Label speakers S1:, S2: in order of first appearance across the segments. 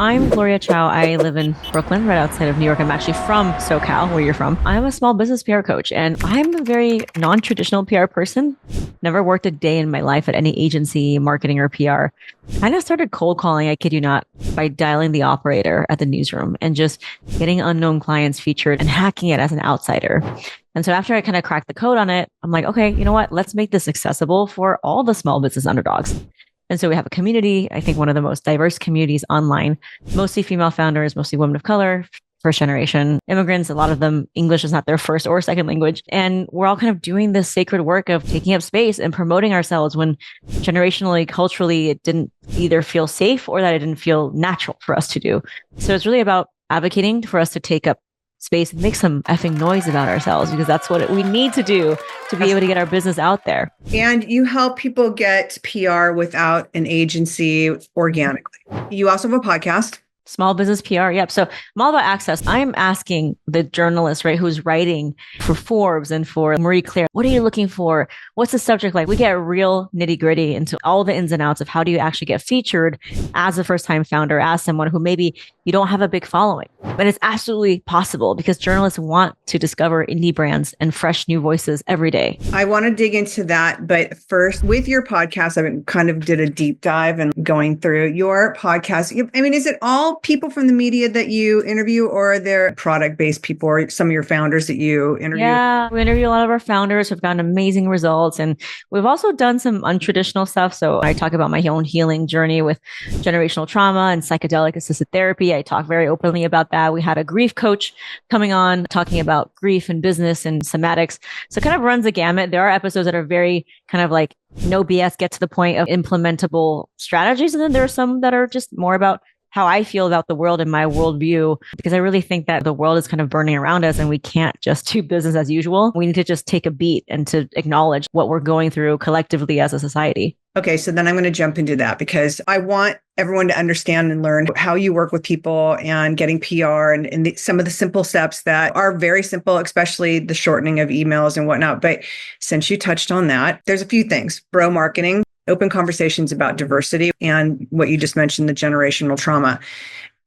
S1: I'm Gloria Chow. I live in Brooklyn, right outside of New York. I'm actually from SoCal, where you're from. I'm a small business PR coach, and I'm a very non-traditional PR person. Never worked a day in my life at any agency, marketing, or PR. Kind of started cold calling, I kid you not, by dialing the operator at the newsroom and just getting unknown clients featured and hacking it as an outsider. And so after I kind of cracked the code on it, I'm like, okay, you know what? Let's make this accessible for all the small business underdogs. And so we have a community, I think one of the most diverse communities online, mostly female founders, mostly women of color, first generation immigrants. A lot of them, English is not their first or second language. And we're all kind of doing this sacred work of taking up space and promoting ourselves when generationally, culturally, it didn't either feel safe or that it didn't feel natural for us to do. So it's really about advocating for us to take up space and make some effing noise about ourselves, because that's what we need to do to be able to get our business out there.
S2: And you help people get PR without an agency organically. You also have a podcast.
S1: Small business PR. Yep. So I'm all about access. I'm asking the journalist, right, who's writing for Forbes and for Marie Claire, what are you looking for? What's the subject like? We get real nitty gritty into all the ins and outs of how do you actually get featured as a first time founder, as someone who maybe you don't have a big following, but it's absolutely possible because journalists want to discover indie brands and fresh new voices every day.
S2: I want to dig into that. But first, with your podcast, I kind of did a deep dive and going through your podcast. I mean, is it all people from the media that you interview, or are there product-based people or some of your founders that you interview?
S1: Yeah, we interview a lot of our founders. We've gotten amazing results. And we've also done some untraditional stuff. So I talk about my own healing journey with generational trauma and psychedelic assisted therapy. I talk very openly about that. We had a grief coach coming on talking about grief and business and somatics. So it kind of runs a gamut. There are episodes that are very kind of like no BS, get to the point of implementable strategies. And then there are some that are just more about how I feel about the world and my worldview, because I really think that the world is kind of burning around us and we can't just do business as usual. We need to just take a beat and to acknowledge what we're going through collectively as a society.
S2: Okay, so then I'm going to jump into that because I want everyone to understand and learn how you work with people and getting PR and some of the simple steps that are very simple, especially the shortening of emails and whatnot. But since you touched on that, there's a few things. Bro marketing, open conversations about diversity, and what you just mentioned, the generational trauma.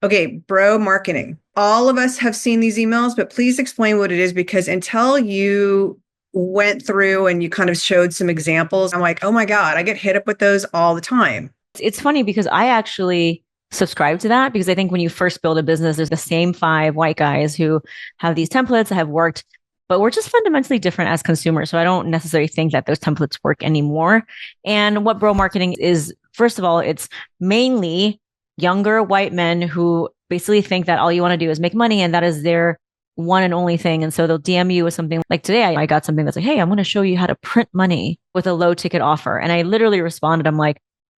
S2: Okay, bro marketing. All of us have seen these emails, but please explain what it is, because until you went through and you kind of showed some examples, I'm like, oh my God, I get hit up with those all the time.
S1: It's funny because I actually subscribe to that, because I think when you first build a business, there's the same 5 white guys who have these templates that have worked, but we're just fundamentally different as consumers. So I don't necessarily think that those templates work anymore. And what bro marketing is, first of all, it's mainly younger white men who basically think that all you want to do is make money and that is their one and only thing. And so they'll DM you with something like today, I got something that's like, hey, I'm going to show you how to print money with a low ticket offer. And I literally responded, I'm like,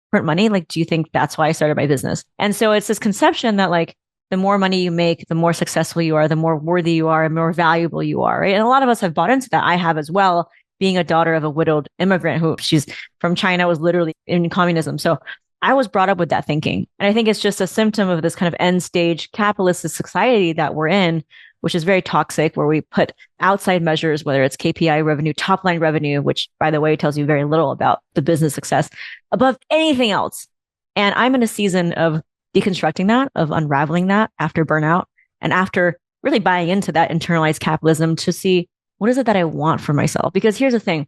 S1: print money? Like, do you think that's why I started my business? And so it's this conception that like, the more money you make, the more successful you are, the more worthy you are, and more valuable you are, right? And a lot of us have bought into that. I have as well, being a daughter of a widowed immigrant who she's from China, was literally in communism. So I was brought up with that thinking. And I think it's just a symptom of this kind of end stage capitalist society that we're in, which is very toxic, where we put outside measures, whether it's KPI revenue, top line revenue, which by the way, tells you very little about the business success, above anything else. And I'm in a season of deconstructing that, of unraveling that after burnout and after really buying into that internalized capitalism to see what is it that I want for myself. Because here's the thing,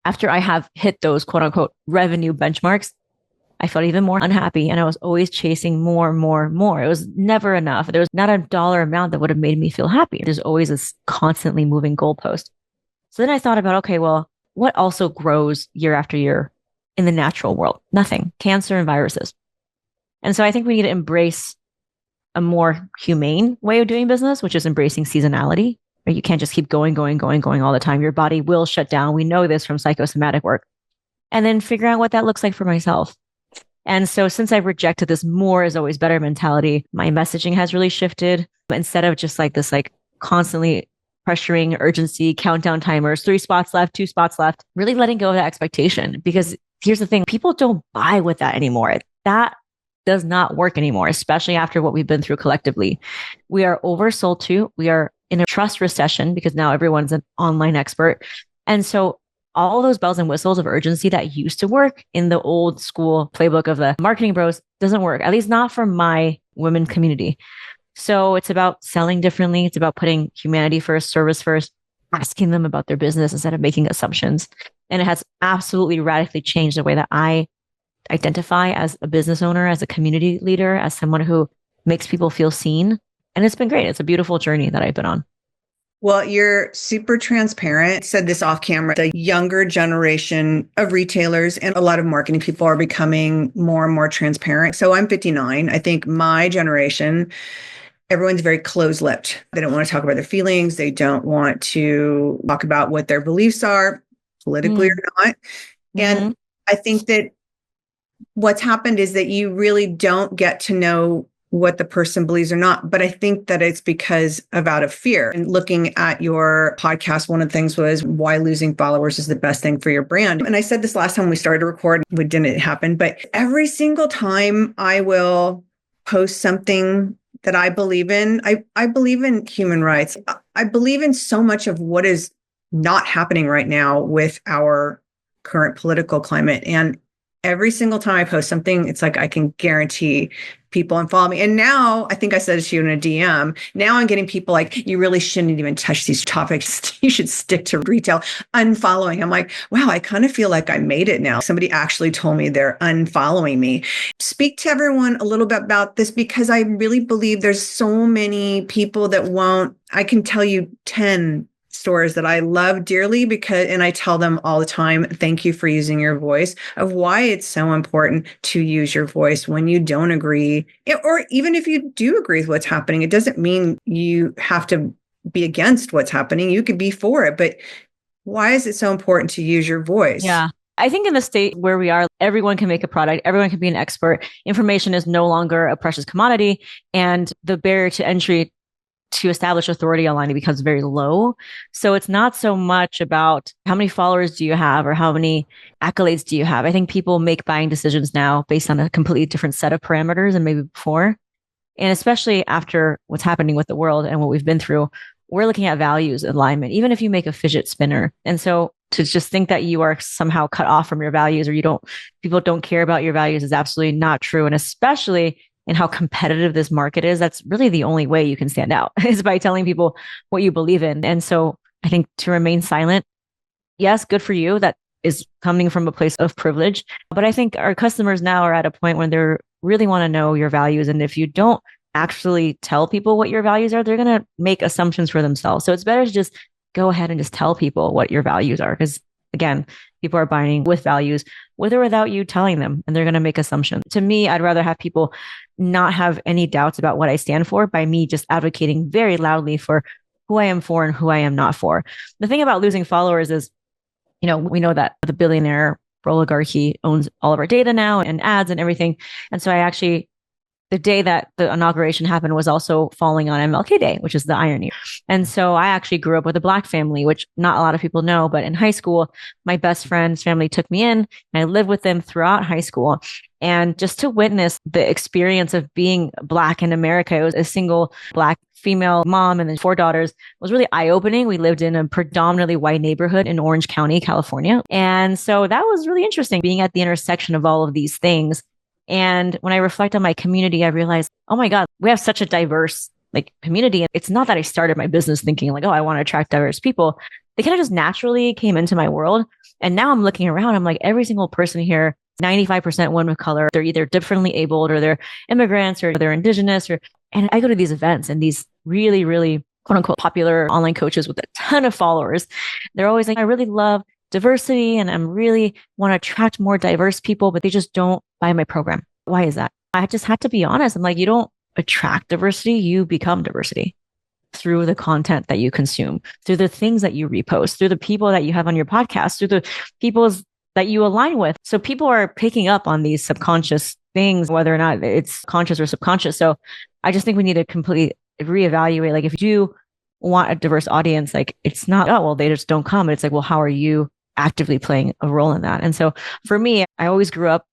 S1: after I have hit those quote unquote revenue benchmarks, I felt even more unhappy and I was always chasing more. It was never enough. There was not a dollar amount that would have made me feel happy. There's always this constantly moving goalpost. So then I thought about, okay, well, what also grows year after year in the natural world? Nothing. Cancer and viruses. And so I think we need to embrace a more humane way of doing business, which is embracing seasonality. Right? You can't just keep going all the time. Your body will shut down. We know this from psychosomatic work. And then figure out what that looks like for myself. And so since I've rejected this more is always better mentality, my messaging has really shifted. Instead of just like this, like constantly pressuring urgency, countdown timers, 3 spots left, 2 spots left, really letting go of that expectation. Because here's the thing, people don't buy with that anymore. That does not work anymore, especially after what we've been through collectively. We are oversold to. We are in a trust recession because now everyone's an online expert. And so all those bells and whistles of urgency that used to work in the old school playbook of the marketing bros doesn't work, at least not for my women community. So it's about selling differently. It's about putting humanity first, service first, asking them about their business instead of making assumptions. And it has absolutely radically changed the way that I identify as a business owner, as a community leader, as someone who makes people feel seen. And it's been great. It's a beautiful journey that I've been on.
S2: Well, you're super transparent. I said this off camera. The younger generation of retailers and a lot of marketing people are becoming more and more transparent. So I'm 59. I think my generation, everyone's very close-lipped. They don't want to talk about their feelings. They don't want to talk about what their beliefs are, politically or not. And I think that what's happened is that you really don't get to know what the person believes or not. But I think that it's because of out of fear. And looking at your podcast, one of the things was why losing followers is the best thing for your brand. And I said this last time we started to record, it didn't happen, but every single time I will post something that I believe in, I believe in human rights. I believe in so much of what is not happening right now with our current political climate. And every single time I post something, it's like I can guarantee people unfollow me. And now, I think I said it to you in a DM, now I'm getting people like, you really shouldn't even touch these topics. You should stick to retail, unfollowing. I'm like, wow, I kind of feel like I made it now. Somebody actually told me they're unfollowing me. Speak to everyone a little bit about this, because I really believe there's so many people that won't. I can tell you 10 stores that I love dearly and I tell them all the time, thank you for using your voice, of why it's so important to use your voice when you don't agree, or even if you do agree with what's happening. It doesn't mean you have to be against what's happening. You could be for it, but why is it so important to use your voice?
S1: Yeah. I think in the state where we are, everyone can make a product. Everyone can be an expert. Information is no longer a precious commodity, and the barrier to entry to establish authority online becomes very low. So it's not so much about how many followers do you have or how many accolades do you have. I think people make buying decisions now based on a completely different set of parameters than maybe before. And especially after what's happening with the world and what we've been through, we're looking at values alignment, even if you make a fidget spinner. And so to just think that you are somehow cut off from your values, or people don't care about your values, is absolutely not true. And especially and how competitive this market is, that's really the only way you can stand out is by telling people what you believe in. And so I think to remain silent, yes, good for you. That is coming from a place of privilege. But I think our customers now are at a point when they really want to know your values. And if you don't actually tell people what your values are, they're going to make assumptions for themselves. So it's better to just go ahead and just tell people what your values are. Because again, people are buying with values, with or without you telling them, and they're going to make assumptions. To me, I'd rather have people not have any doubts about what I stand for by me just advocating very loudly for who I am for and who I am not for. The thing about losing followers is, we know that the billionaire oligarchy owns all of our data now and ads and everything. And so the day that the inauguration happened was also falling on MLK Day, which is the irony. And so I actually grew up with a Black family, which not a lot of people know, but in high school, my best friend's family took me in and I lived with them throughout high school. And just to witness the experience of being Black in America, it was a single Black female mom and then 4 daughters, was really eye-opening. We lived in a predominantly white neighborhood in Orange County, California. And so that was really interesting, being at the intersection of all of these things. And when I reflect on my community, I realized, oh my God, we have such a diverse community. And it's not that I started my business thinking oh, I want to attract diverse people. They kind of just naturally came into my world. And now I'm looking around, I'm like, every single person here, 95% women of color, they're either differently abled or they're immigrants or they're indigenous. And I go to these events and these really, really quote unquote popular online coaches with a ton of followers. They're always like, I really love diversity and I'm really want to attract more diverse people, but they just don't buy my program. Why is that? I just had to be honest. I'm like, you don't attract diversity, you become diversity through the content that you consume, through the things that you repost, through the people that you have on your podcast, through the people that you align with. So people are picking up on these subconscious things, whether or not it's conscious or subconscious. So I just think we need to completely reevaluate. If you want a diverse audience, it's not, oh, well, they just don't come. It's well, how are you actively playing a role in that? And so for me, I always grew up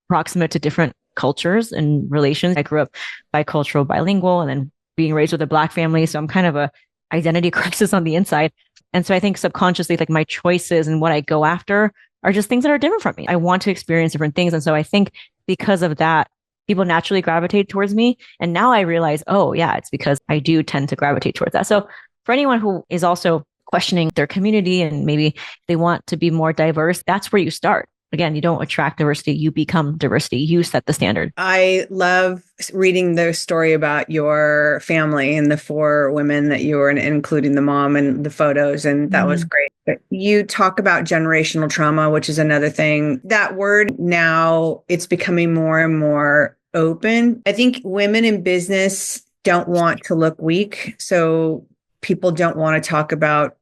S1: proximate to different cultures and relations. I grew up bicultural, bilingual, and then being raised with a Black family. So I'm kind of a identity crisis on the inside. And so I think subconsciously, my choices and what I go after are just things that are different from me. I want to experience different things. And so I think because of that, people naturally gravitate towards me. And now I realize, oh yeah, it's because I do tend to gravitate towards that. So for anyone who is also questioning their community and maybe they want to be more diverse, that's where you start. Again, you don't attract diversity, you become diversity. You set the standard.
S2: I love reading the story about your family and the four women that you were in, including the mom and the photos. And that was great. But you talk about generational trauma, which is another thing. That word now, it's becoming more and more open. I think women in business don't want to look weak. So people don't want to talk about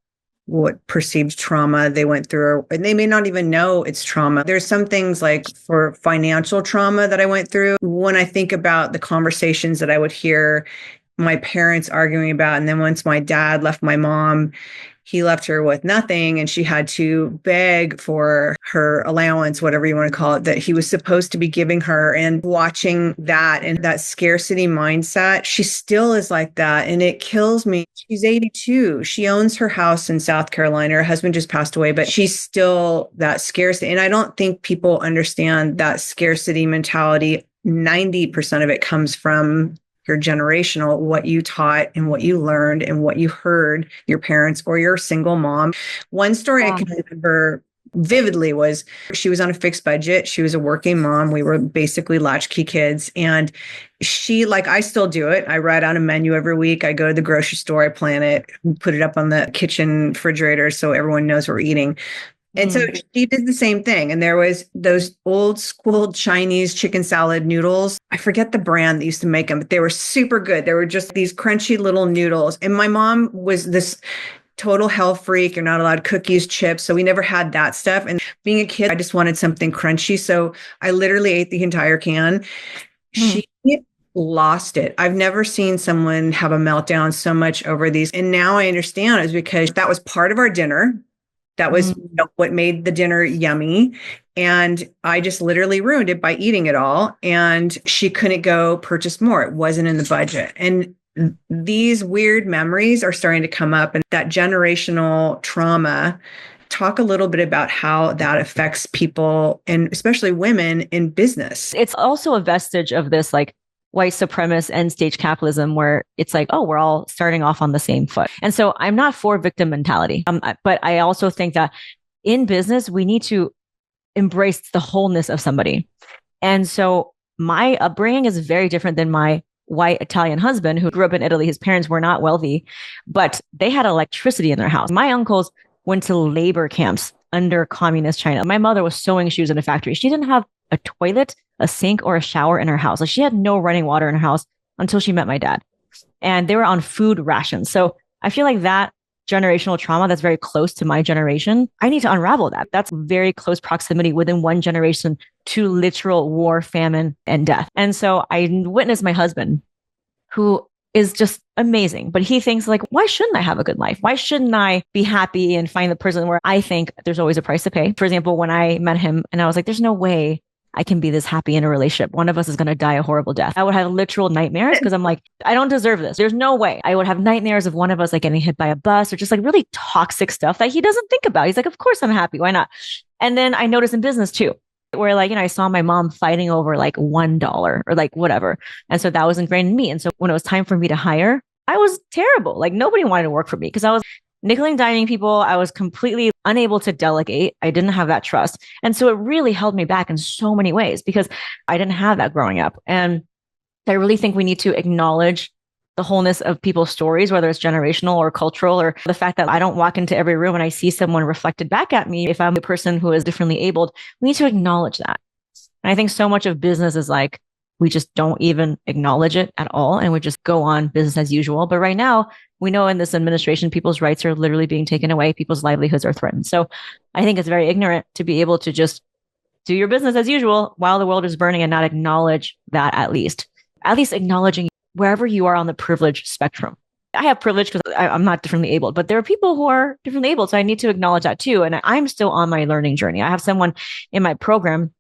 S2: what perceived trauma they went through, and they may not even know it's trauma. There's some things like for financial trauma that I went through. When I think about the conversations that I would hear my parents arguing about, and then once my dad left my mom, he left her with nothing and she had to beg for her allowance, whatever you want to call it, that he was supposed to be giving her. And watching that and that scarcity mindset, she still is like that. And it kills me. She's 82. She owns her house in South Carolina. Her husband just passed away, but she's still that scarcity. And I don't think people understand that scarcity mentality. 90% of it comes from your generational, what you taught and what you learned and what you heard your parents, or your single mom. One story I can remember vividly was she was on a fixed budget. She was a working mom. We were basically latchkey kids. And she, like I still do it. I write out a menu every week. I go to the grocery store, I plan it, put it up on the kitchen refrigerator so everyone knows we're eating. And so she did the same thing. And there was those old school Chinese chicken salad noodles. I forget the brand that used to make them, but they were super good. They were just these crunchy little noodles. And my mom was this total health freak. You're not allowed cookies, chips. So we never had that stuff. And being a kid, I just wanted something crunchy. So I literally ate the entire can. She lost it. I've never seen someone have a meltdown so much over these. And now I understand, it's because that was part of our dinner. That was what made the dinner yummy. And I just literally ruined it by eating it all. And she couldn't go purchase more. It wasn't in the budget. And these weird memories are starting to come up. And that generational trauma, talk a little bit about how that affects people, and especially women in business.
S1: It's also a vestige of this like white supremacist end stage capitalism, where it's like, oh, we're all starting off on the same foot. And so I'm not for victim mentality. But I also think that in business, we need to embrace the wholeness of somebody. And so my upbringing is very different than my white Italian husband who grew up in Italy. His parents were not wealthy, but they had electricity in their house. My uncles went to labor camps under communist China. My mother was sewing shoes in a factory. She didn't have a toilet, a sink, or a shower in her house. Like she had no running water in her house until she met my dad. And they were on food rations. So I feel like that generational trauma that's very close to my generation, I need to unravel that. That's very close proximity within one generation to literal war, famine, and death. And so I witnessed my husband, who is just amazing, but he thinks like, why shouldn't I have a good life? Why shouldn't I be happy and find the person where I think there's always a price to pay? For example, when I met him and I was like, there's no way I can be this happy in a relationship. One of us is going to die a horrible death. I would have literal nightmares because I'm like, I don't deserve this. There's no way. I would have nightmares of one of us like getting hit by a bus or just like really toxic stuff that he doesn't think about. He's like, of course I'm happy. Why not? And then I noticed in business too, where like, I saw my mom fighting over like $1 or like whatever. And so that was ingrained in me. And so when it was time for me to hire, I was terrible. Like nobody wanted to work for me because I was nickel and diming people. I was completely unable to delegate. I didn't have that trust. And so it really held me back in so many ways because I didn't have that growing up. And I really think we need to acknowledge the wholeness of people's stories, whether it's generational or cultural, or the fact that I don't walk into every room and I see someone reflected back at me. If I'm a person who is differently abled, we need to acknowledge that. And I think so much of business is like, we just don't even acknowledge it at all. And we just go on business as usual. But right now, we know in this administration, people's rights are literally being taken away. People's livelihoods are threatened. So I think it's very ignorant to be able to just do your business as usual while the world is burning and not acknowledge that at least acknowledging wherever you are on the privilege spectrum. I have privilege because I'm not differently abled, but there are people who are differently abled. So I need to acknowledge that too. And I'm still on my learning journey. I have someone in my program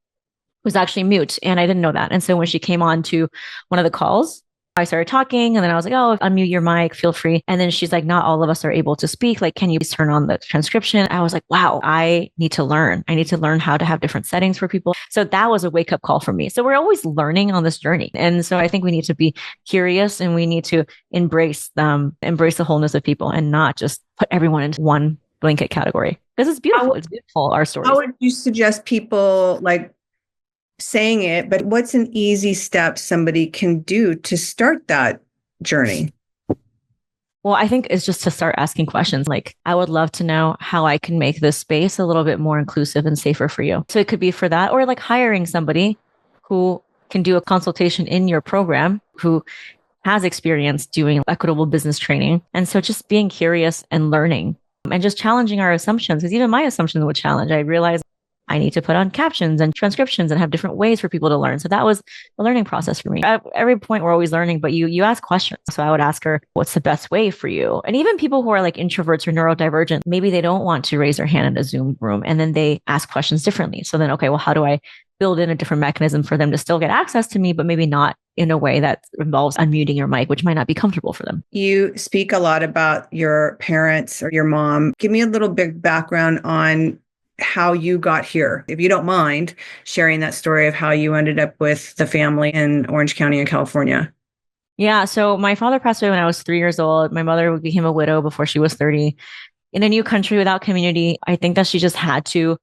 S1: who's actually mute, and I didn't know that. And so when she came on to one of the calls, I started talking and then I was like, oh, unmute your mic, feel free. And then she's like, not all of us are able to speak. Like, can you please turn on the transcription? I was like, wow, I need to learn. I need to learn how to have different settings for people. So that was a wake up call for me. So we're always learning on this journey. And so I think we need to be curious and we need to embrace the wholeness of people and not just put everyone into one blanket category. Because it's beautiful. It's beautiful, our stories.
S2: How would you suggest people like saying it, but what's an easy step somebody can do to start that journey?
S1: Well, I think it's just to start asking questions. Like, I would love to know how I can make this space a little bit more inclusive and safer for you. So it could be for that, or like hiring somebody who can do a consultation in your program who has experience doing equitable business training. And so just being curious and learning and just challenging our assumptions, because even my assumptions would challenge. I realized I need to put on captions and transcriptions and have different ways for people to learn. So that was a learning process for me. At every point, we're always learning, but you ask questions. So I would ask her, what's the best way for you? And even people who are like introverts or neurodivergent, maybe they don't want to raise their hand in a Zoom room and then they ask questions differently. So then, okay, well, how do I build in a different mechanism for them to still get access to me, but maybe not in a way that involves unmuting your mic, which might not be comfortable for them.
S2: You speak a lot about your parents or your mom. Give me a little bit background on how you got here, if you don't mind sharing that story of how you ended up with the family in Orange County in California.
S1: Yeah. So my father passed away when I was 3 years old. My mother became a widow before she was 30. In a new country without community, I think that she just had to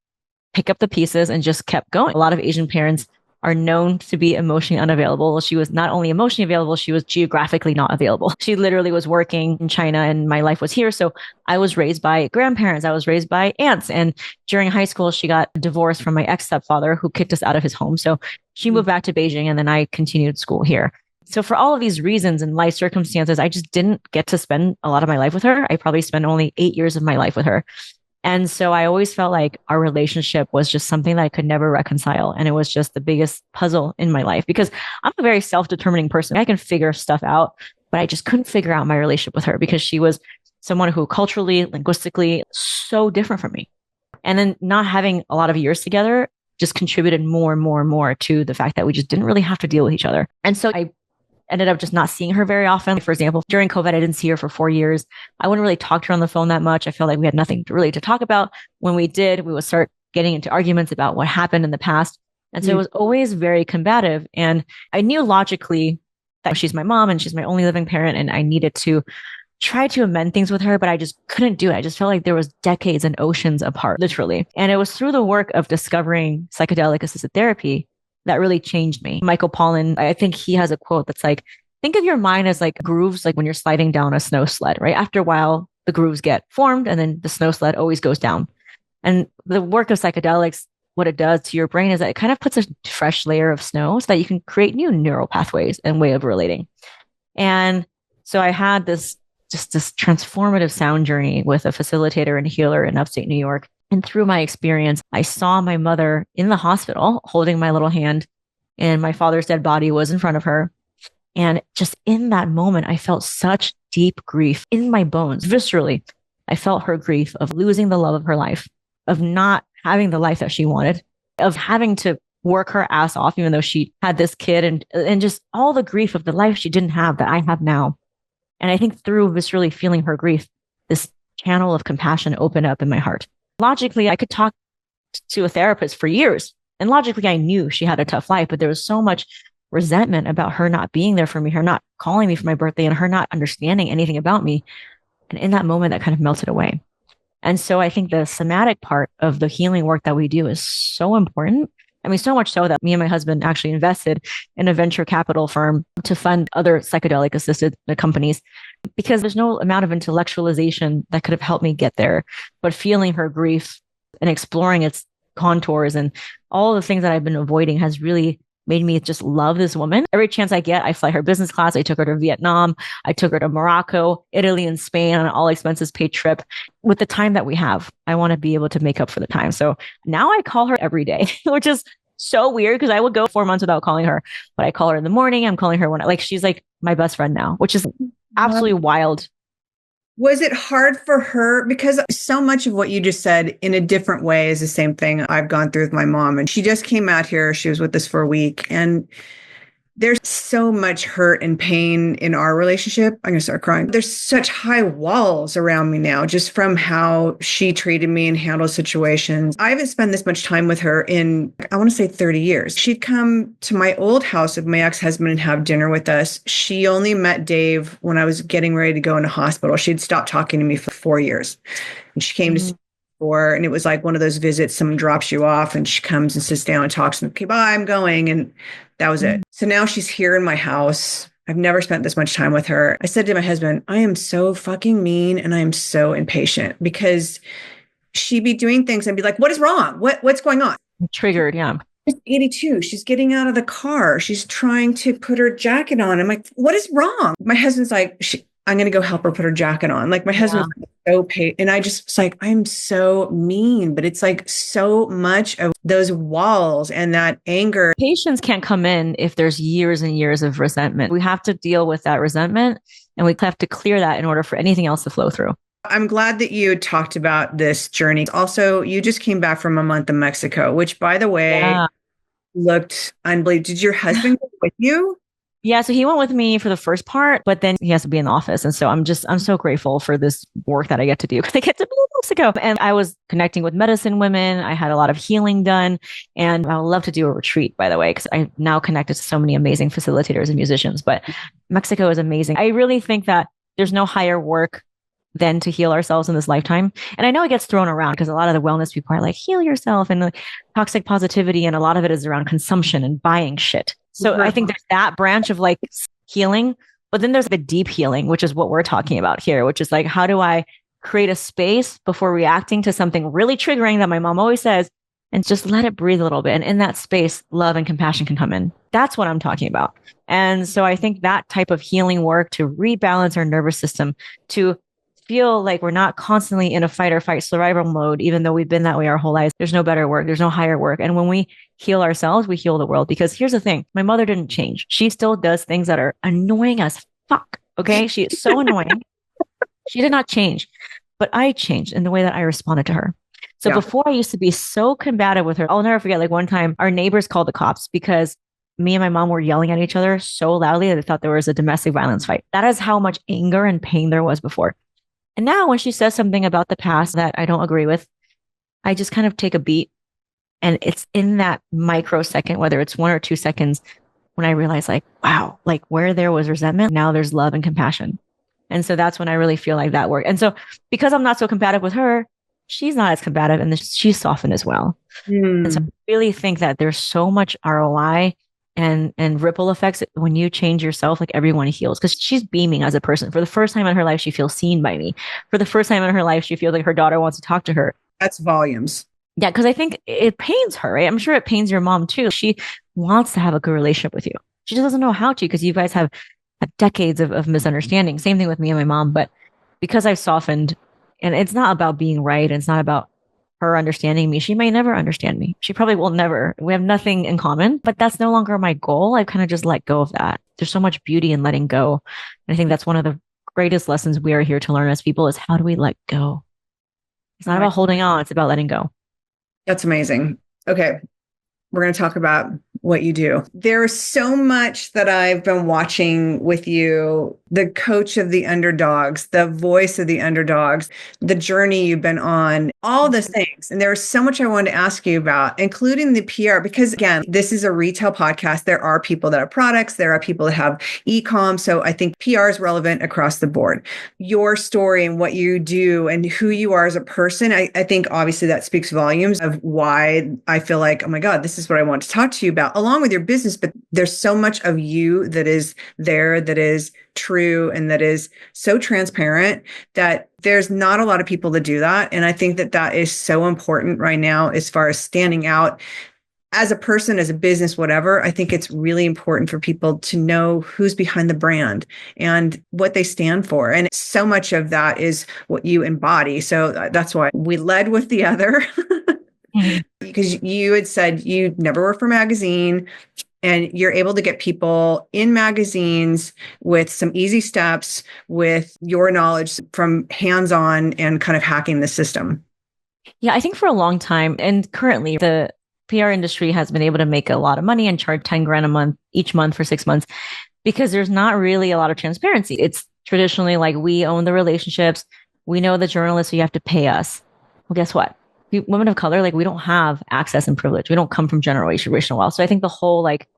S1: pick up the pieces and just kept going. A lot of Asian parents are known to be emotionally unavailable. She was not only emotionally available, she was geographically not available. She literally was working in China and my life was here. So I was raised by grandparents. I was raised by aunts. And during high school, she got divorced from my ex-stepfather who kicked us out of his home. So she moved back to Beijing and then I continued school here. So for all of these reasons and life circumstances, I just didn't get to spend a lot of my life with her. I probably spent only 8 years of my life with her. And so I always felt like our relationship was just something that I could never reconcile. And it was just the biggest puzzle in my life because I'm a very self-determining person. I can figure stuff out, but I just couldn't figure out my relationship with her because she was someone who culturally, linguistically, so different from me. And then not having a lot of years together just contributed more and more and more to the fact that we just didn't really have to deal with each other. And so I ended up just not seeing her very often. For example, during COVID, I didn't see her for 4 years. I wouldn't really talk to her on the phone that much. I felt like we had nothing really to talk about. When we did, we would start getting into arguments about what happened in the past. And so it was always very combative. And I knew logically that she's my mom and she's my only living parent. And I needed to try to amend things with her, but I just couldn't do it. I just felt like there was decades and oceans apart, literally. And it was through the work of discovering psychedelic assisted therapy that really changed me. Michael Pollan, I think he has a quote that's like, think of your mind as like grooves, like when you're sliding down a snow sled, right? After a while, the grooves get formed and then the snow sled always goes down. And the work of psychedelics, what it does to your brain is that it kind of puts a fresh layer of snow so that you can create new neural pathways and way of relating. And so I had this transformative sound journey with a facilitator and healer in upstate New York. And through my experience, I saw my mother in the hospital holding my little hand, and my father's dead body was in front of her. And just in that moment, I felt such deep grief in my bones, viscerally. I felt her grief of losing the love of her life, of not having the life that she wanted, of having to work her ass off, even though she had this kid, and just all the grief of the life she didn't have that I have now. And I think through viscerally feeling her grief, this channel of compassion opened up in my heart. Logically, I could talk to a therapist for years. And logically, I knew she had a tough life, but there was so much resentment about her not being there for me, her not calling me for my birthday, and her not understanding anything about me. And in that moment, that kind of melted away. And so I think the somatic part of the healing work that we do is so important. I mean, so much so that me and my husband actually invested in a venture capital firm to fund other psychedelic assisted companies because there's no amount of intellectualization that could have helped me get there. But feeling her grief and exploring its contours and all the things that I've been avoiding has really made me just love this woman. Every chance I get, I fly her business class. I took her to Vietnam. I took her to Morocco, Italy, and Spain on an all expenses paid trip. With the time that we have, I want to be able to make up for the time. So now I call her every day, which is so weird because I would go 4 months without calling her, but I call her in the morning. I'm calling her when she's like my best friend now, which is absolutely wild.
S2: Was it hard for her? Because so much of what you just said in a different way is the same thing I've gone through with my mom. And she just came out here. She was with us for a week. And There's so much hurt and pain in our relationship. I'm going to start crying. There's such high walls around me now, just from how she treated me and handled situations. I haven't spent this much time with her in, I want to say 30 years. She'd come to my old house with my ex-husband and have dinner with us. She only met Dave when I was getting ready to go into hospital. She'd stopped talking to me for 4 years. And she came to see me before, and it was like one of those visits, someone drops you off and she comes and sits down and talks and, okay, bye, I'm going. And that was it. So now she's here in my house. I've never spent this much time with her. I said to my husband, I am so fucking mean and I am so impatient, because she'd be doing things and be like, what is wrong? What's going on?
S1: Triggered. Yeah.
S2: She's 82. She's getting out of the car. She's trying to put her jacket on. I'm like, what is wrong? My husband's like, I'm going to go help her put her jacket on. Like my husband's so patient. And I just was like, I'm so mean, but it's like so much of those walls and that anger.
S1: Patience can't come in if there's years and years of resentment. We have to deal with that resentment, and we have to clear that in order for anything else to flow through.
S2: I'm glad that you talked about this journey. Also, you just came back from a month in Mexico, which, by the way, looked unbelievable. Did your husband go with you?
S1: Yeah, so he went with me for the first part, but then he has to be in the office. And so I'm so grateful for this work that I get to do, because I get to be in Mexico. And I was connecting with medicine women. I had a lot of healing done. And I would love to do a retreat, by the way, because I'm now connected to so many amazing facilitators and musicians. But Mexico is amazing. I really think that there's no higher work than to heal ourselves in this lifetime. And I know it gets thrown around because a lot of the wellness people are like, heal yourself, and like toxic positivity. And a lot of it is around consumption and buying shit. So I think there's that branch of like healing, but then there's the deep healing, which is what we're talking about here, which is like, how do I create a space before reacting to something really triggering that my mom always says, and just let it breathe a little bit. And in that space, love and compassion can come in. That's what I'm talking about. And so I think that type of healing work to rebalance our nervous system, to feel like we're not constantly in a fight or fight survival mode, even though we've been that way our whole lives. There's no better work. There's no higher work. And when we heal ourselves, we heal the world. Because here's the thing. My mother didn't change. She still does things that are annoying as fuck. Okay. She is so annoying. She did not change, but I changed in the way that I responded to her. So before, I used to be so combative with her. I'll never forget, like one time our neighbors called the cops because me and my mom were yelling at each other so loudly that they thought there was a domestic violence fight. That is how much anger and pain there was before. And now when she says something about the past that I don't agree with, I just kind of take a beat. And it's in that microsecond, whether it's 1 or 2 seconds, when I realize like, wow, like where there was resentment, now there's love and compassion. And so that's when I really feel like that worked. And so because I'm not so combative with her, she's not as combative, and she's softened as well. And so I really think that there's so much ROI and ripple effects when you change yourself. Like everyone heals, because she's beaming as a person. For the first time in her life, she feels seen by me. For the first time in her life, she feels like her daughter wants to talk to her.
S2: That's volumes.
S1: Yeah, because I think it pains her, right? I'm sure it pains your mom too. She wants to have a good relationship with you. She just doesn't know how to, because you guys have decades of misunderstanding. Same thing with me and my mom. But because I've softened, and it's not about being right, and it's not about her understanding me. She may never understand me. She probably will never. We have nothing in common, but that's no longer my goal. I've kind of just let go of that. There's so much beauty in letting go. And I think that's one of the greatest lessons we are here to learn as people, is how do we let go? It's not about holding on. It's about letting go.
S2: That's amazing. Okay. We're going to talk about what you do. There's so much that I've been watching with you, the coach of the underdogs, the voice of the underdogs, the journey you've been on, all the things. And there's so much I wanted to ask you about, including the PR, because again, this is a retail podcast. There are people that have products. There are people that have e-com. So I think PR is relevant across the board. Your story and what you do and who you are as a person, I think obviously that speaks volumes of why I feel like, oh my God, this is what I want to talk to you about, along with your business. But there's so much of you that is there, that is true, and that is so transparent, that there's not a lot of people that do that. And I think that that is so important right now, as far as standing out as a person, as a business, whatever. I think it's really important for people to know who's behind the brand and what they stand for. And so much of that is what you embody. So that's why we led with the other. Because you had said you never worked for a magazine, and you're able to get people in magazines with some easy steps, with your knowledge from hands-on and kind of hacking the system.
S1: Yeah, I think for a long time, and currently, the PR industry has been able to make a lot of money and charge 10 grand a month each month for 6 months because there's not really a lot of transparency. It's traditionally like we own the relationships. We know the journalists, so you have to pay us. Well, guess what? Women of color, like we don't have access and privilege. We don't come from generational wealth. So I think the whole like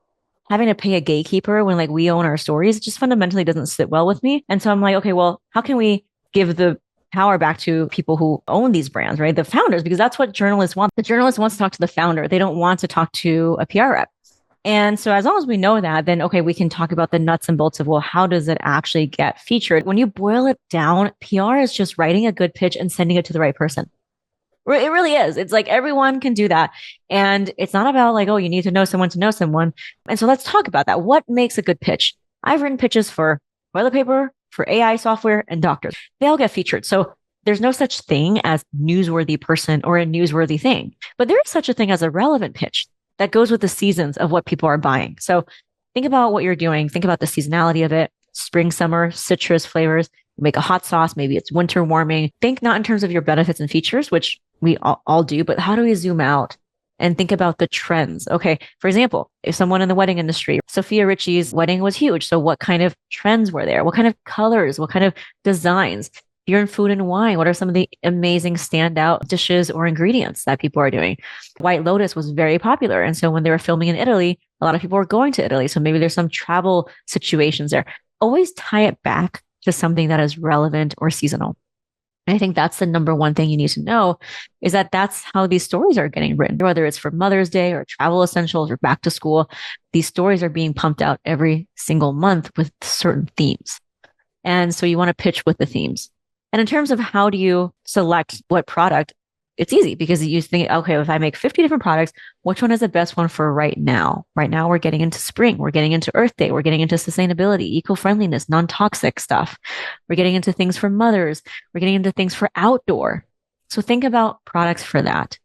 S1: having to pay a gatekeeper when like we own our stories just fundamentally doesn't sit well with me. And so I'm like, okay, well, how can we give the power back to people who own these brands, right? The founders, because that's what journalists want. The journalist wants to talk to the founder. They don't want to talk to a PR rep. And so as long as we know that, then okay, we can talk about the nuts and bolts of, well, how does it actually get featured? When you boil it down, PR is just writing a good pitch and sending it to the right person. It really is. It's like everyone can do that. And it's not about like, oh, you need to know someone to know someone. And so let's talk about that. What makes a good pitch? I've written pitches for toilet paper, for AI software, and doctors. They all get featured. So there's no such thing as newsworthy person or a newsworthy thing, but there is such a thing as a relevant pitch that goes with the seasons of what people are buying. So think about what you're doing. Think about the seasonality of it. Spring, summer, citrus flavors. Make a hot sauce. Maybe it's winter warming. Think not in terms of your benefits and features, which we all do, but how do we zoom out and think about the trends? Okay. For example, if someone in the wedding industry, Sophia Richie's wedding was huge. So what kind of trends were there? What kind of colors? What kind of designs? If you're in food and wine, what are some of the amazing standout dishes or ingredients that people are doing? White Lotus was very popular. And so when they were filming in Italy, a lot of people were going to Italy. So maybe there's some travel situations there. Always tie it back to something that is relevant or seasonal. And I think that's the number one thing you need to know is that that's how these stories are getting written, whether it's for Mother's Day or travel essentials or back to school. These stories are being pumped out every single month with certain themes. And so you want to pitch with the themes. And in terms of how do you select what product, it's easy because you think, okay, if I make 50 different products, which one is the best one for right now? Right now, we're getting into spring. We're getting into Earth Day. We're getting into sustainability, eco-friendliness, non-toxic stuff. We're getting into things for mothers. We're getting into things for outdoor. So think about products for that.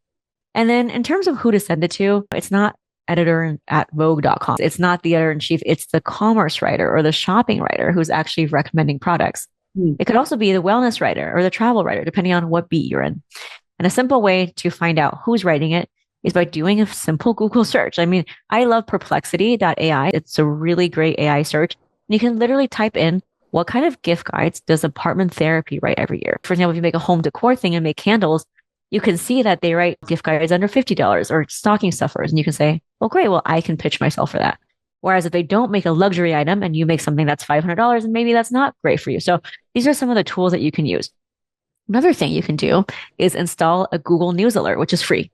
S1: And then in terms of who to send it to, it's not editor at Vogue.com. It's not the editor in chief. It's the commerce writer or the shopping writer who's actually recommending products. It could also be the wellness writer or the travel writer, depending on what beat you're in. And a simple way to find out who's writing it is by doing a simple Google search. I mean, I love perplexity.ai. It's a really great AI search. And you can literally type in what kind of gift guides does apartment therapy write every year? For example, if you make a home decor thing and make candles, you can see that they write gift guides under $50 or stocking stuffers. And you can say, well, great. Well, I can pitch myself for that. Whereas if they don't make a luxury item and you make something that's $500 and maybe that's not great for you. So these are some of the tools that you can use. Another thing you can do is install a Google News Alert, which is free.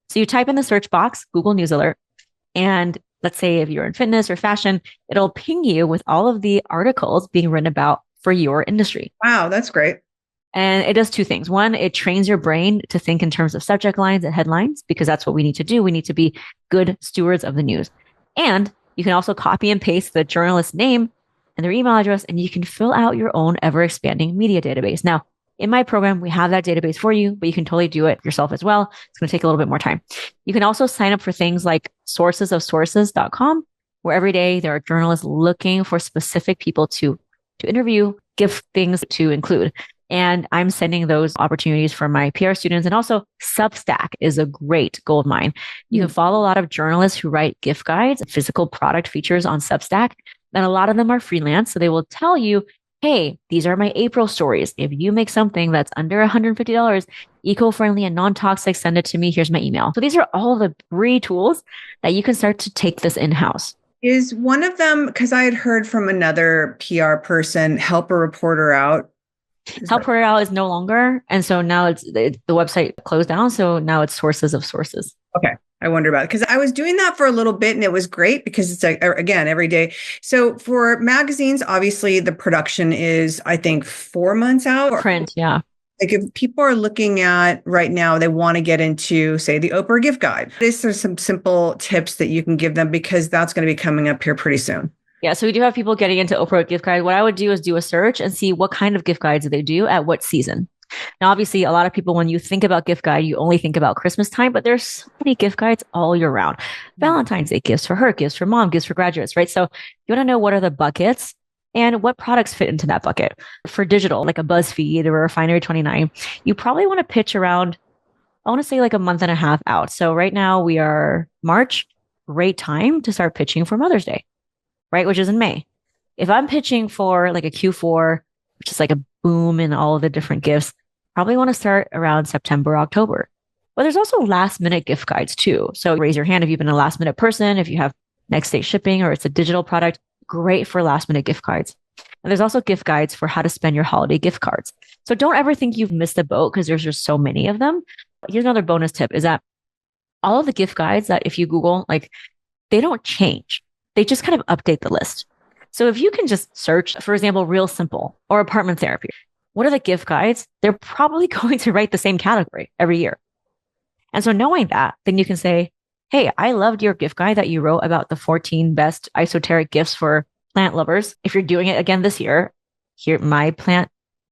S1: So you type in the search box, Google News Alert, and let's say if you're in fitness or fashion, it'll ping you with all of the articles being written about for your industry.
S2: Wow, that's great.
S1: And it does two things. One, it trains your brain to think in terms of subject lines and headlines, because that's what we need to do. We need to be good stewards of the news. And you can also copy and paste the journalist's name and their email address, and you can fill out your own ever expanding media database. Now, in my program, we have that database for you, but you can totally do it yourself as well. It's going to take a little bit more time. You can also sign up for things like sourcesofsources.com, where every day there are journalists looking for specific people to interview, give things to include. And I'm sending those opportunities for my PR students. And also Substack is a great gold mine. You can follow a lot of journalists who write gift guides, physical product features on Substack. And a lot of them are freelance. So they will tell you, hey, these are my April stories. If you make something that's under $150, eco-friendly and non-toxic, send it to me. Here's my email. So these are all the free tools that you can start to take this in-house.
S2: Is one of them, because I had heard from another PR person, help a reporter out.
S1: Help her out is no longer. And so now the website closed down. So now it's Sources of Sources.
S2: Okay. I wonder about it because I was doing that for a little bit and it was great because it's like, again, every day. So for magazines, obviously the production is, I think, 4 months out.
S1: Print, yeah.
S2: Like if people are looking at right now, they want to get into, say, the Oprah gift guide. Is there some simple tips that you can give them because that's going to be coming up here pretty soon?
S1: Yeah, so we do have people getting into Oprah gift guide. What I would do is do a search and see what kind of gift guides they do at what season. Now, obviously, a lot of people, when you think about gift guide, you only think about Christmas time, but there's so many gift guides all year round. Valentine's Day gifts for her, gifts for mom, gifts for graduates, right? So you want to know what are the buckets and what products fit into that bucket. For digital, like a BuzzFeed or a Refinery 29, you probably want to pitch around I want to say like a month and a half out. So right now we are March, great time to start pitching for Mother's Day, right? Which is in May. If I'm pitching for like a Q4, which is like a boom in all of the different gifts, probably want to start around September, October. But there's also last minute gift guides too. So raise your hand if you've been a last minute person, if you have next day shipping or it's a digital product, great for last minute gift cards. And there's also gift guides for how to spend your holiday gift cards. So don't ever think you've missed a boat because there's just so many of them. Here's another bonus tip is that all of the gift guides that if you Google, like they don't change. They just kind of update the list. So if you can just search, for example, Real Simple or apartment therapy, what are the gift guides? They're probably going to write the same category every year. And so knowing that, then you can say, hey, I loved your gift guide that you wrote about the 14 best esoteric gifts for plant lovers. If you're doing it again this year, here, my plant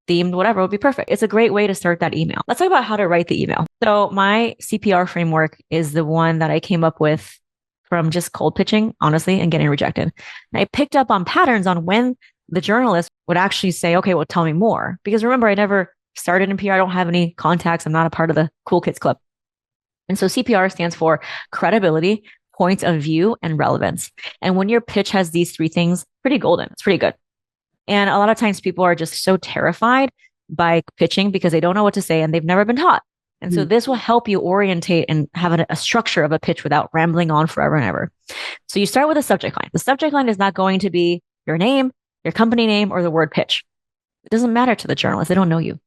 S1: themed whatever would be perfect. It's a great way to start that email. Let's talk about how to write the email. So my CPR framework is the one that I came up with from just cold pitching, honestly, and getting rejected. And I picked up on patterns on when the journalist would actually say, okay, well, tell me more. Because remember, I never started in PR. I don't have any contacts. I'm not a part of the Cool Kids Club. And so CPR stands for credibility, points of view, and relevance. And when your pitch has these three things, pretty golden. It's pretty good. And a lot of times people are just so terrified by pitching because they don't know what to say and they've never been taught. And so this will help you orientate and have a structure of a pitch without rambling on forever and ever. So you start with a subject line. The subject line is not going to be your name, your company name, or the word pitch. It doesn't matter to the journalist. They don't know you.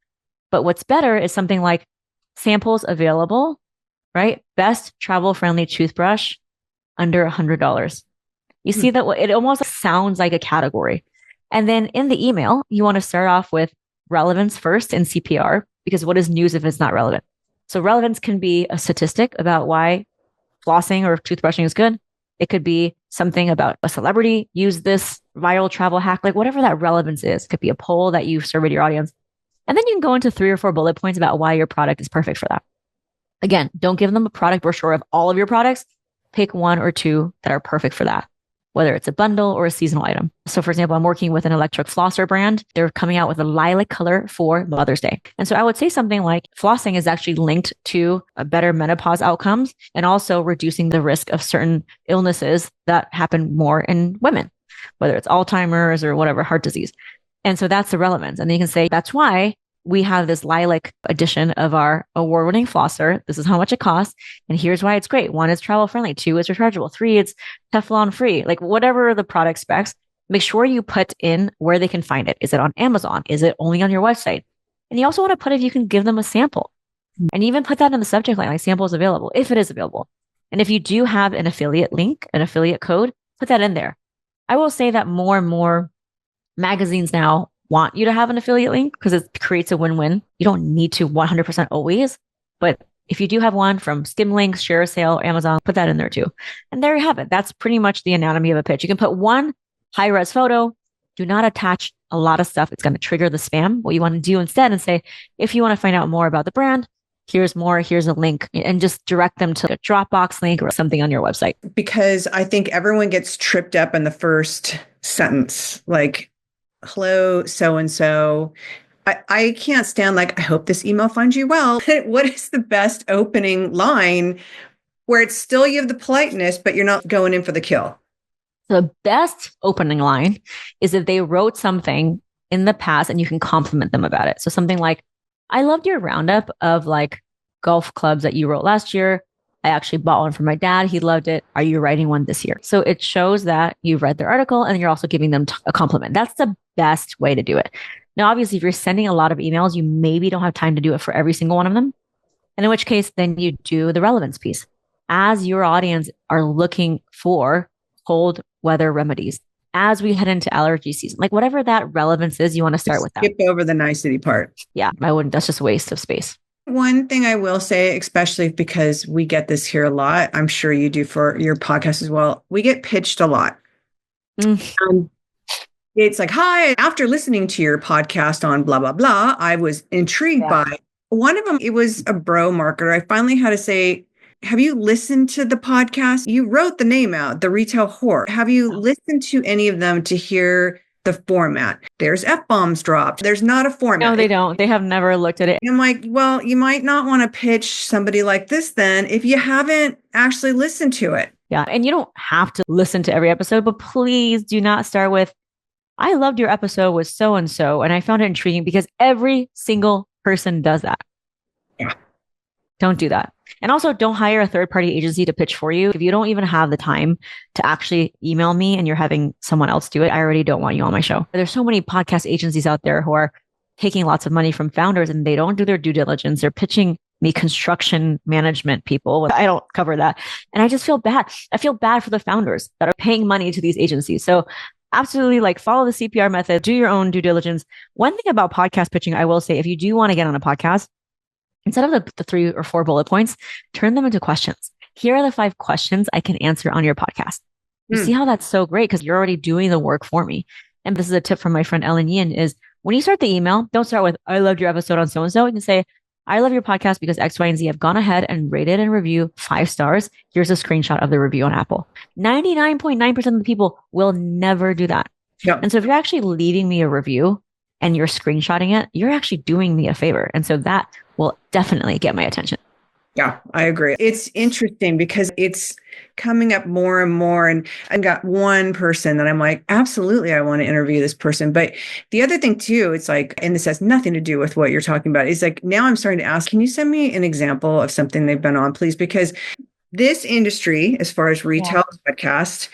S1: But what's better is something like samples available, right? Best travel-friendly toothbrush under $100. You see that it almost sounds like a category. And then in the email, you want to start off with relevance first in CPR, because what is news if it's not relevant? So relevance can be a statistic about why flossing or toothbrushing is good. It could be something about a celebrity used this viral travel hack, like whatever that relevance is. It could be a poll that you've surveyed your audience. And then you can go into 3 or 4 bullet points about why your product is perfect for that. Again, don't give them a product brochure of all of your products. Pick 1 or 2 that are perfect for that, whether it's a bundle or a seasonal item. So for example, I'm working with an electric flosser brand. They're coming out with a lilac color for Mother's Day. And so I would say something like flossing is actually linked to a better menopause outcomes and also reducing the risk of certain illnesses that happen more in women, whether it's Alzheimer's or whatever, heart disease. And so that's the relevance. And you can say, that's why we have this lilac edition of our award-winning flosser. This is how much it costs. And here's why it's great. 1, it's travel friendly. 2, it's rechargeable. 3, it's Teflon free. Like whatever the product specs, make sure you put in where they can find it. Is it on Amazon? Is it only on your website? And you also want to put if you can give them a sample and even put that in the subject line, like samples available, if it is available. And if you do have an affiliate link, an affiliate code, put that in there. I will say that more and more magazines now want you to have an affiliate link because it creates a win-win. You don't need to 100% always, but if you do have one from Skimlinks, ShareASale, Amazon, put that in there too. And there you have it. That's pretty much the anatomy of a pitch. You can put one high-res photo. Do not attach a lot of stuff. It's going to trigger the spam. What you want to do instead and say, if you want to find out more about the brand, here's more, here's a link, and just direct them to a Dropbox link or something on your website.
S2: Because I think everyone gets tripped up in the first sentence, like, hello, so-and-so. I can't stand like, I hope this email finds you well. What is the best opening line where it's still you have the politeness, but you're not going in for the kill?
S1: The best opening line is if they wrote something in the past and you can compliment them about it. So something like, I loved your roundup of like golf clubs that you wrote last year. I actually bought one for my dad. He loved it. Are you writing one this year? So it shows that you've read their article and you're also giving them a compliment. That's the best way to do it. Now, obviously, if you're sending a lot of emails, you maybe don't have time to do it for every single one of them. And in which case, then you do the relevance piece. As your audience are looking for cold weather remedies, as we head into allergy season, like whatever that relevance is, you want to start with that.
S2: Skip over the nicety part.
S1: Yeah, I wouldn't. That's just a waste of space.
S2: One thing I will say, especially because we get this here a lot, I'm sure you do for your podcast as well. We get pitched a lot. It's like, hi, after listening to your podcast on blah, blah, blah, I was intrigued by one of them. It was a bro marketer. I finally had to say, have you listened to the podcast? You wrote the name out, The Retail Whore. Have you listened to any of them to hear the format. There's F-bombs dropped. There's not a format.
S1: No, they don't. They have never looked at it.
S2: I'm like, well, you might not want to pitch somebody like this then if you haven't actually listened to it.
S1: Yeah. And you don't have to listen to every episode, but please do not start with, I loved your episode with so and so, and I found it intriguing, because every single person does that.
S2: Yeah.
S1: Don't do that. And also, don't hire a third-party agency to pitch for you. If you don't even have the time to actually email me and you're having someone else do it, I already don't want you on my show. There's so many podcast agencies out there who are taking lots of money from founders and they don't do their due diligence. They're pitching me construction management people. I don't cover that. And I just feel bad. I feel bad for the founders that are paying money to these agencies. So absolutely, like, follow the CPR method, do your own due diligence. One thing about podcast pitching, I will say, if you do want to get on a podcast, instead of the 3 or 4 bullet points, turn them into questions. Here are the 5 questions I can answer on your podcast. You see how that's so great, because you're already doing the work for me. And this is a tip from my friend Ellen Yin, is when you start the email, don't start with, I loved your episode on so-and-so. You can say, I love your podcast because X, Y, and Z have gone ahead and rated and reviewed 5 stars. Here's a screenshot of the review on Apple. 99.9% of the people will never do that.
S2: Yep.
S1: And so if you're actually leaving me a review and you're screenshotting it, you're actually doing me a favor. And so that will definitely get my attention.
S2: Yeah, I agree. It's interesting because it's coming up more and more. And I got one person that I'm like, absolutely, I want to interview this person. But the other thing too, it's like, and this has nothing to do with what you're talking about, is like, now I'm starting to ask, can you send me an example of something they've been on, please? Because this industry, as far as retail podcast,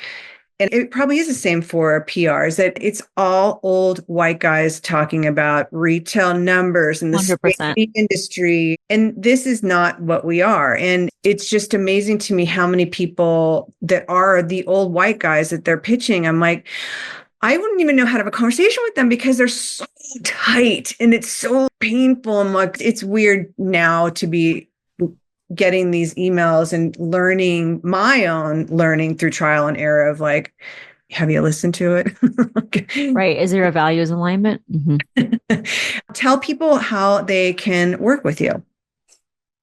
S2: and it probably is the same for PR, is that it's all old white guys talking about retail numbers and the
S1: 100%.
S2: industry. And this is not what we are. And it's just amazing to me how many people that are the old white guys that they're pitching. I'm like, I wouldn't even know how to have a conversation with them because they're so tight and it's so painful. I'm like, it's weird now to be getting these emails and learning my own learning through trial and error of like, have you listened to it?
S1: Right. Is there a values alignment? Mm-hmm.
S2: Tell people how they can work with you.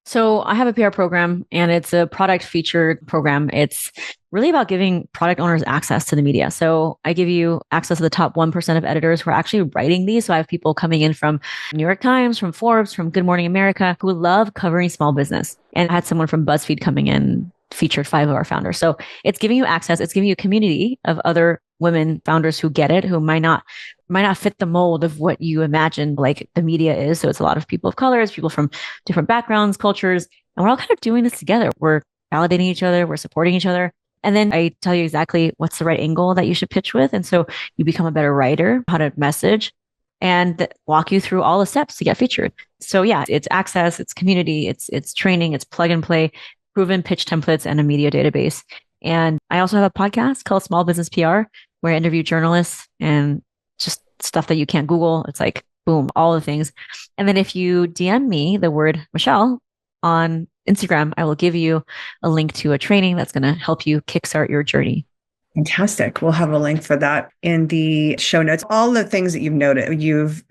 S1: So I have a PR program, and it's a product featured program. It's really about giving product owners access to the media. So I give you access to the top 1% of editors who are actually writing these. So I have people coming in from New York Times, from Forbes, from Good Morning America, who love covering small business. And I had someone from BuzzFeed coming in, featured 5 of our founders. So it's giving you access. It's giving you a community of other women founders who get it, who might not fit the mold of what you imagine like the media is. So it's a lot of people of colors, people from different backgrounds, cultures, and we're all kind of doing this together. We're validating each other. We're supporting each other. And then I tell you exactly what's the right angle that you should pitch with. And so you become a better writer, how to message, and walk you through all the steps to get featured. So yeah, it's access, it's community, it's training, it's plug and play, proven pitch templates, and a media database. And I also have a podcast called Small Business PR, where I interview journalists and just stuff that you can't Google. It's like, boom, all the things. And then if you DM me the word Michelle on Instagram, I will give you a link to a training that's going to help you kickstart your journey.
S2: Fantastic. We'll have a link for that in the show notes. All the things that you've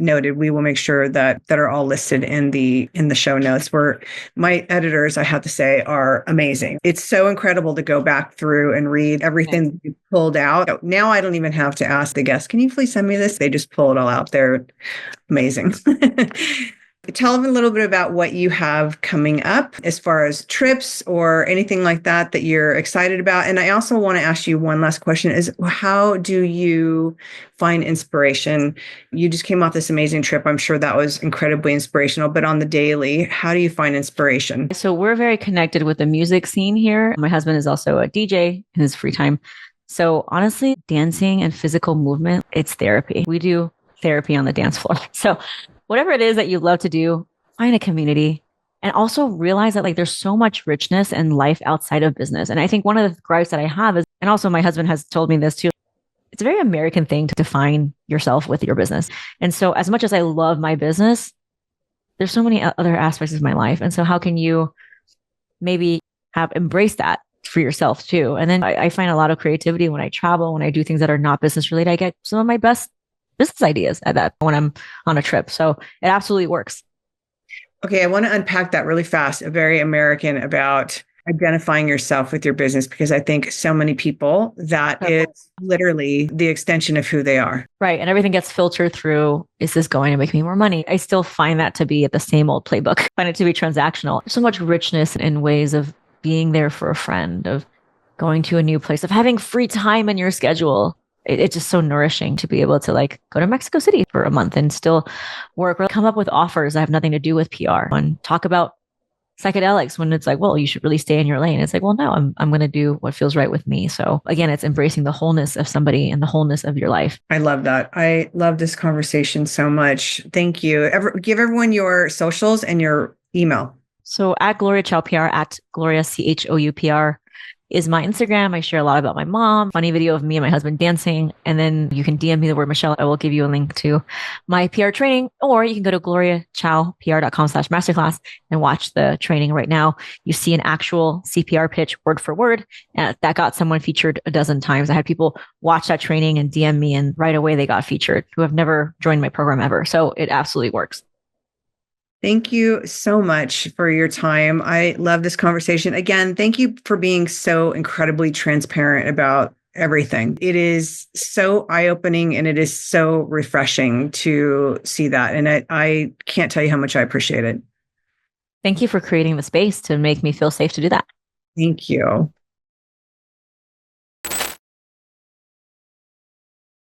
S2: noted, we will make sure that are all listed in the show notes. Where my editors, I have to say, are amazing. It's so incredible to go back through and read everything you pulled out. Now I don't even have to ask the guests, can you please send me this? They just pull it all out. They're amazing. Tell them a little bit about what you have coming up as far as trips or anything like that you're excited about. And I also want to ask you one last question is, how do you find inspiration? You just came off this amazing trip. I'm sure that was incredibly inspirational, but on the daily, how do you find inspiration?
S1: So we're very connected with the music scene here. My husband is also a DJ in his free time. So honestly, dancing and physical movement, it's therapy. We do therapy on the dance floor. So whatever it is that you love to do, find a community, and also realize that like there's so much richness in life outside of business. And I think one of the gripes that I have is, and also my husband has told me this too, it's a very American thing to define yourself with your business. And so as much as I love my business, there's so many other aspects of my life. And so how can you maybe embrace that for yourself too? And then I find a lot of creativity when I travel, when I do things that are not business related. I get some of my best business ideas at that when I'm on a trip. So it absolutely works.
S2: Okay, I want to unpack that really fast. Very American about identifying yourself with your business, because I think so many people that is literally the extension of who they are.
S1: Right. And everything gets filtered through, is this going to make me more money? I still find that to be the same old playbook. I find it to be transactional. There's so much richness in ways of being there for a friend, of going to a new place, of having free time in your schedule. It's just so nourishing to be able to like go to Mexico City for a month and still work or come up with offers that have nothing to do with PR and talk about psychedelics when it's like, well, you should really stay in your lane. It's like, well, no, I'm going to do what feels right with me. So again, it's embracing the wholeness of somebody and the wholeness of your life.
S2: I love that. I love this conversation so much. Thank you. Give everyone your socials and your email.
S1: So at Gloria Chow PR, at Gloria CHOUPR is my Instagram. I share a lot about my mom, funny video of me and my husband dancing. And then you can DM me the word Michelle. I will give you a link to my PR training, or you can go to gloriachowpr.com/masterclass and watch the training right now. You see an actual CPR pitch word for word. And that got someone featured a dozen times. I had people watch that training and DM me, and right away they got featured who have never joined my program ever. So it absolutely works.
S2: Thank you so much for your time. I love this conversation. Again, thank you for being so incredibly transparent about everything. It is so eye-opening and it is so refreshing to see that. And I can't tell you how much I appreciate it.
S1: Thank you for creating the space to make me feel safe to do that.
S2: Thank you.